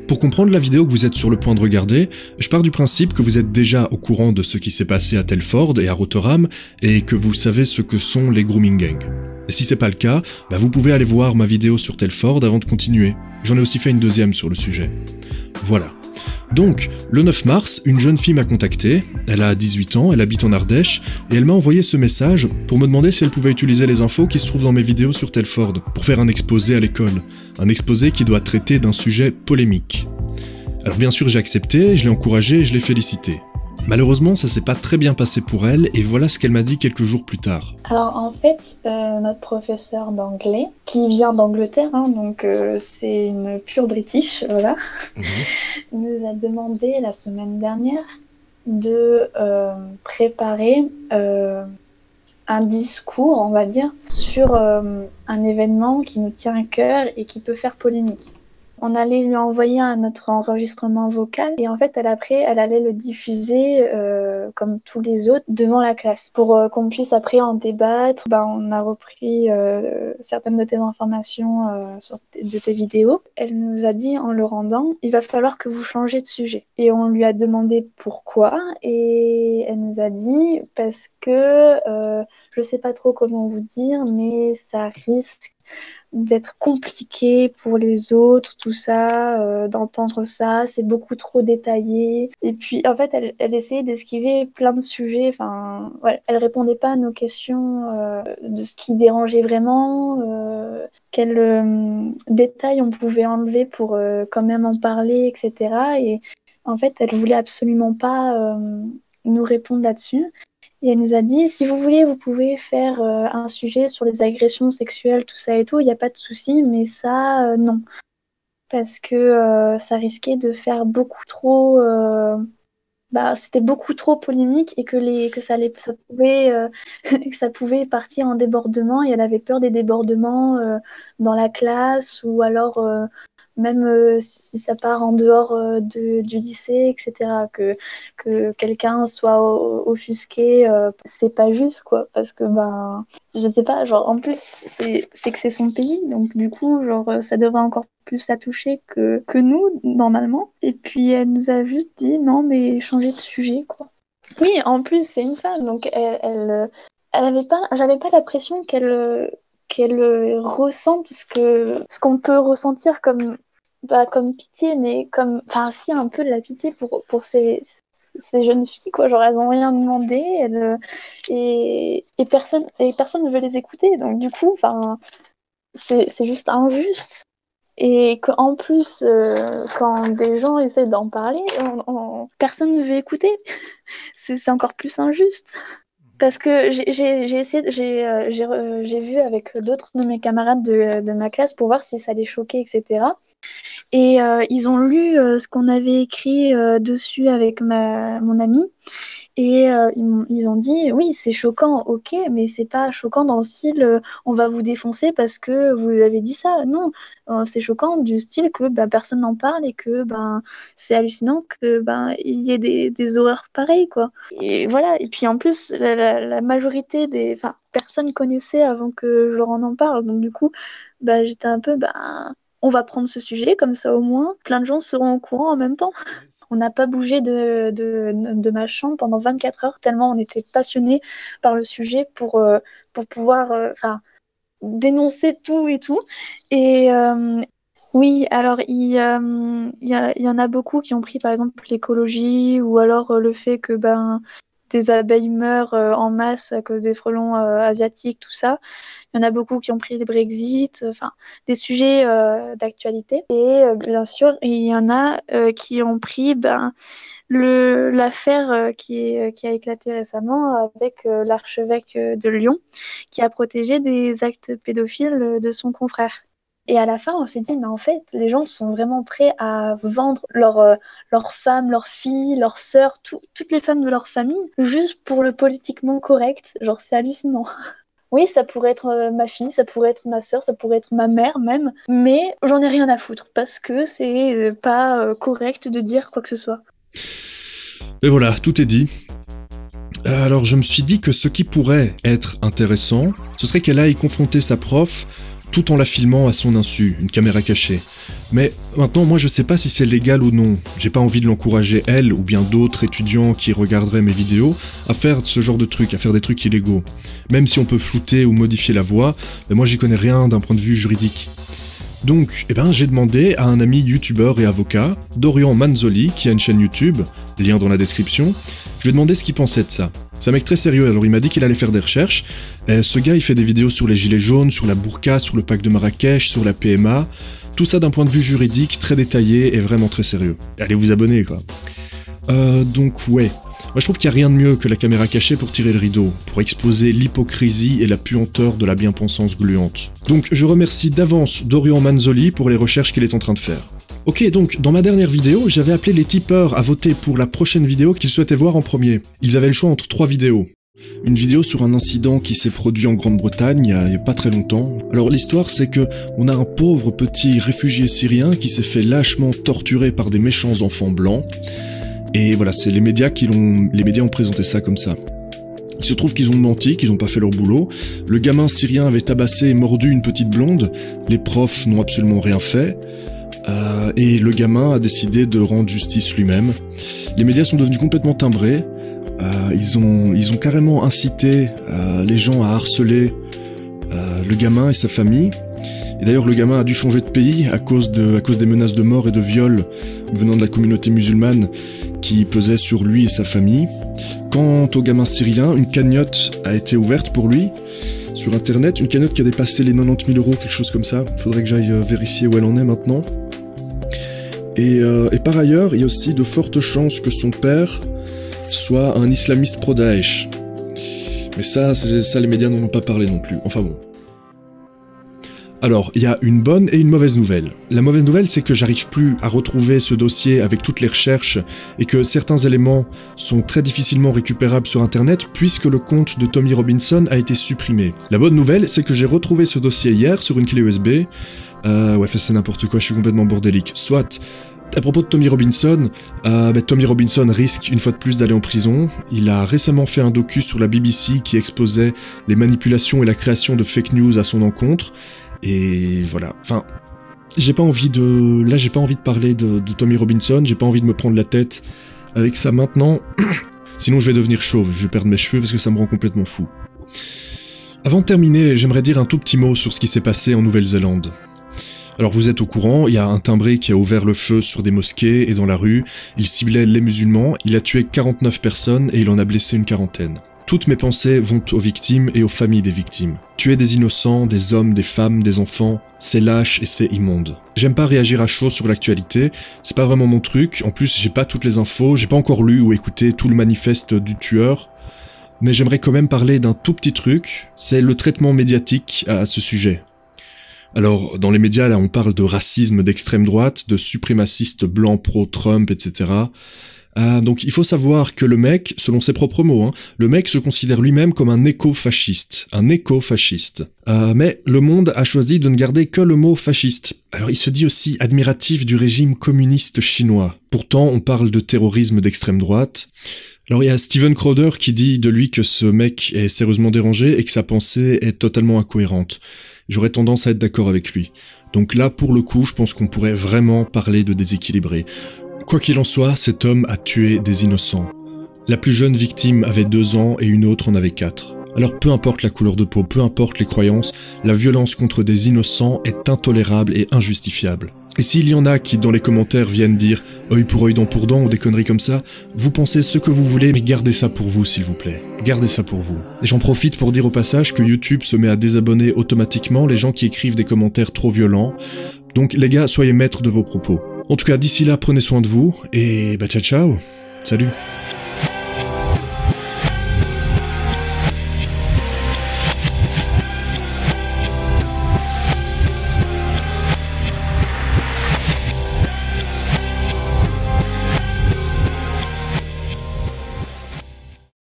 Pour comprendre la vidéo que vous êtes sur le point de regarder, je pars du principe que vous êtes déjà au courant de ce qui s'est passé à Telford et à Rotherham, et que vous savez ce que sont les grooming gangs. Et si c'est pas le cas, vous pouvez aller voir ma vidéo sur Telford avant de continuer. J'en ai aussi fait une deuxième sur le sujet. Voilà. Donc, le 9 mars, une jeune fille m'a contacté, elle a 18 ans, elle habite en Ardèche, et elle m'a envoyé ce message pour me demander si elle pouvait utiliser les infos qui se trouvent dans mes vidéos sur Telford, pour faire un exposé à l'école. Un exposé qui doit traiter d'un sujet polémique. Alors bien sûr j'ai accepté, je l'ai encouragée et je l'ai félicitée. Malheureusement, ça s'est pas très bien passé pour elle, et voilà ce qu'elle m'a dit quelques jours plus tard. Alors en fait, notre professeur d'anglais, qui vient d'Angleterre, donc c'est une pure British, voilà, nous a demandé la semaine dernière de préparer un discours, on va dire, sur un événement qui nous tient à cœur et qui peut faire polémique. On allait lui envoyer notre enregistrement vocal et en fait, elle allait le diffuser comme tous les autres devant la classe pour qu'on puisse après en débattre. On a repris certaines de tes informations de tes vidéos. Elle nous a dit en le rendant, il va falloir que vous changez de sujet. Et on lui a demandé pourquoi et elle nous a dit parce que je sais pas trop comment vous dire, mais ça risque d'être compliqué pour les autres, tout ça, d'entendre ça, c'est beaucoup trop détaillé. Et puis, en fait, elle essayait d'esquiver plein de sujets. Enfin, ouais, elle répondait pas à nos questions de ce qui dérangeait vraiment, quels détails on pouvait enlever pour quand même en parler, etc. Et en fait, elle voulait absolument pas nous répondre là-dessus. Et elle nous a dit, si vous voulez, vous pouvez faire un sujet sur les agressions sexuelles, tout ça et tout, il n'y a pas de souci, mais ça, non. Parce que ça risquait de faire beaucoup trop... c'était beaucoup trop polémique et que ça pouvait, que ça pouvait partir en débordement et elle avait peur des débordements dans la classe ou alors... même si ça part en dehors du lycée, etc., que quelqu'un soit offusqué, c'est pas juste, quoi, parce que, je sais pas, genre, en plus, c'est que c'est son pays, donc du coup, genre, ça devrait encore plus la toucher que nous, normalement. Et puis, elle nous a juste dit, non, mais changer de sujet, quoi. Oui, en plus, c'est une femme, donc elle avait pas, j'avais pas l'impression qu'elle ressente ce qu'on peut ressentir comme pitié, mais enfin, si, un peu de la pitié pour ces jeunes filles, quoi. Genre, elles ont rien demandé, et personne ne veut les écouter. Donc, du coup, enfin, c'est juste injuste. Et qu'en plus, quand des gens essaient d'en parler, personne ne veut écouter. C'est encore plus injuste. Parce que j'ai vu avec d'autres de mes camarades de ma classe pour voir si ça les choquait, etc. Et ils ont lu ce qu'on avait écrit dessus avec mon amie. Et ils ont dit, oui, c'est choquant, ok, mais c'est pas choquant dans le style on va vous défoncer parce que vous avez dit ça. Non, c'est choquant du style que personne n'en parle et que c'est hallucinant que il y ait des horreurs pareilles, quoi. Et voilà, et puis en plus, la majorité enfin, personne connaissait avant que je leur en parle. Donc du coup, j'étais un peu, on va prendre ce sujet, comme ça au moins, plein de gens seront au courant en même temps. On n'a pas bougé de ma chambre pendant 24 heures, tellement on était passionnés par le sujet pour pouvoir dénoncer tout et tout. Et oui, alors il y en a beaucoup qui ont pris par exemple l'écologie ou alors le fait que des abeilles meurent en masse à cause des frelons asiatiques, tout ça. Il y en a beaucoup qui ont pris le Brexit, enfin, des sujets d'actualité. Et bien sûr, il y en a qui ont pris l'affaire qui a éclaté récemment avec l'archevêque de Lyon, qui a protégé des actes pédophiles de son confrère. Et à la fin, on s'est dit, mais en fait, les gens sont vraiment prêts à vendre leurs femmes, leurs filles, leurs sœurs, toutes les femmes de leur famille, juste pour le politiquement correct. Genre, c'est hallucinant. Oui, ça pourrait être ma fille, ça pourrait être ma sœur, ça pourrait être ma mère même, mais j'en ai rien à foutre parce que c'est pas correct de dire quoi que ce soit. Et voilà, tout est dit. Alors je me suis dit que ce qui pourrait être intéressant, ce serait qu'elle aille confronter sa prof tout en la filmant à son insu, une caméra cachée. Mais maintenant, moi je sais pas si c'est légal ou non. J'ai pas envie de l'encourager, elle, ou bien d'autres étudiants qui regarderaient mes vidéos, à faire ce genre de trucs, à faire des trucs illégaux. Même si on peut flouter ou modifier la voix, mais moi j'y connais rien d'un point de vue juridique. Donc, j'ai demandé à un ami youtubeur et avocat, Dorian Manzoli, qui a une chaîne YouTube, lien dans la description, je lui ai demandé ce qu'il pensait de ça. C'est un mec très sérieux, alors il m'a dit qu'il allait faire des recherches. Ce gars, il fait des vidéos sur les gilets jaunes, sur la burqa, sur le pacte de Marrakech, sur la PMA, tout ça d'un point de vue juridique, très détaillé et vraiment très sérieux. Allez vous abonner, quoi. Donc ouais. Moi je trouve qu'il n'y a rien de mieux que la caméra cachée pour tirer le rideau, pour exposer l'hypocrisie et la puanteur de la bien-pensance gluante. Donc je remercie d'avance Dorian Manzoli pour les recherches qu'il est en train de faire. Ok, donc dans ma dernière vidéo, j'avais appelé les tipeurs à voter pour la prochaine vidéo qu'ils souhaitaient voir en premier. Ils avaient le choix entre 3 vidéos. Une vidéo sur un incident qui s'est produit en Grande-Bretagne il y a pas très longtemps. Alors l'histoire c'est que on a un pauvre petit réfugié syrien qui s'est fait lâchement torturer par des méchants enfants blancs. Et voilà, c'est les médias ont présenté ça comme ça. Il se trouve qu'ils ont menti, qu'ils ont pas fait leur boulot. Le gamin syrien avait tabassé et mordu une petite blonde. Les profs n'ont absolument rien fait. Et le gamin a décidé de rendre justice lui-même. Les médias sont devenus complètement timbrés. Ils ont carrément incité les gens à harceler le gamin et sa famille. Et d'ailleurs, le gamin a dû changer de pays à cause des menaces de mort et de viol venant de la communauté musulmane qui pesait sur lui et sa famille. Quant au gamin syrien, une cagnotte a été ouverte pour lui sur internet, une cagnotte qui a dépassé les 90 000 €, quelque chose comme ça. Faudrait que j'aille vérifier où elle en est maintenant. Et par ailleurs, il y a aussi de fortes chances que son père soit un islamiste pro-Daesh. Mais ça les médias n'en ont pas parlé non plus. Enfin bon. Alors, il y a une bonne et une mauvaise nouvelle. La mauvaise nouvelle, c'est que j'arrive plus à retrouver ce dossier avec toutes les recherches et que certains éléments sont très difficilement récupérables sur internet puisque le compte de Tommy Robinson a été supprimé. La bonne nouvelle, c'est que j'ai retrouvé ce dossier hier sur une clé USB. Ouais, c'est n'importe quoi, je suis complètement bordélique. Soit, à propos de Tommy Robinson, Tommy Robinson risque une fois de plus d'aller en prison. Il a récemment fait un docu sur la BBC qui exposait les manipulations et la création de fake news à son encontre. Et voilà, enfin, j'ai pas envie de parler de Tommy Robinson, j'ai pas envie de me prendre la tête avec ça maintenant, sinon je vais devenir chauve, je vais perdre mes cheveux parce que ça me rend complètement fou. Avant de terminer, j'aimerais dire un tout petit mot sur ce qui s'est passé en Nouvelle-Zélande. Alors vous êtes au courant, il y a un timbré qui a ouvert le feu sur des mosquées et dans la rue, il ciblait les musulmans, il a tué 49 personnes et il en a blessé une 40aine. Toutes mes pensées vont aux victimes et aux familles des victimes. Tuer des innocents, des hommes, des femmes, des enfants, c'est lâche et c'est immonde. J'aime pas réagir à chaud sur l'actualité, c'est pas vraiment mon truc, en plus j'ai pas toutes les infos, j'ai pas encore lu ou écouté tout le manifeste du tueur, mais j'aimerais quand même parler d'un tout petit truc, c'est le traitement médiatique à ce sujet. Alors, dans les médias, là, on parle de racisme d'extrême droite, de suprémacistes blancs pro-Trump, etc., donc il faut savoir que le mec, selon ses propres mots, le mec se considère lui-même comme un éco-fasciste. Mais le Monde a choisi de ne garder que le mot fasciste. Alors il se dit aussi admiratif du régime communiste chinois. Pourtant on parle de terrorisme d'extrême droite. Alors il y a Steven Crowder qui dit de lui que ce mec est sérieusement dérangé et que sa pensée est totalement incohérente. J'aurais tendance à être d'accord avec lui. Donc là pour le coup je pense qu'on pourrait vraiment parler de déséquilibré. Quoi qu'il en soit, cet homme a tué des innocents. La plus jeune victime avait 2 ans et une autre en avait 4. Alors peu importe la couleur de peau, peu importe les croyances, la violence contre des innocents est intolérable et injustifiable. Et s'il y en a qui dans les commentaires viennent dire « œil pour œil, dent pour dent » ou des conneries comme ça, vous pensez ce que vous voulez, mais gardez ça pour vous s'il vous plaît. Gardez ça pour vous. Et j'en profite pour dire au passage que YouTube se met à désabonner automatiquement les gens qui écrivent des commentaires trop violents. Donc les gars, soyez maîtres de vos propos. En tout cas, d'ici là, prenez soin de vous, et ciao ciao, salut.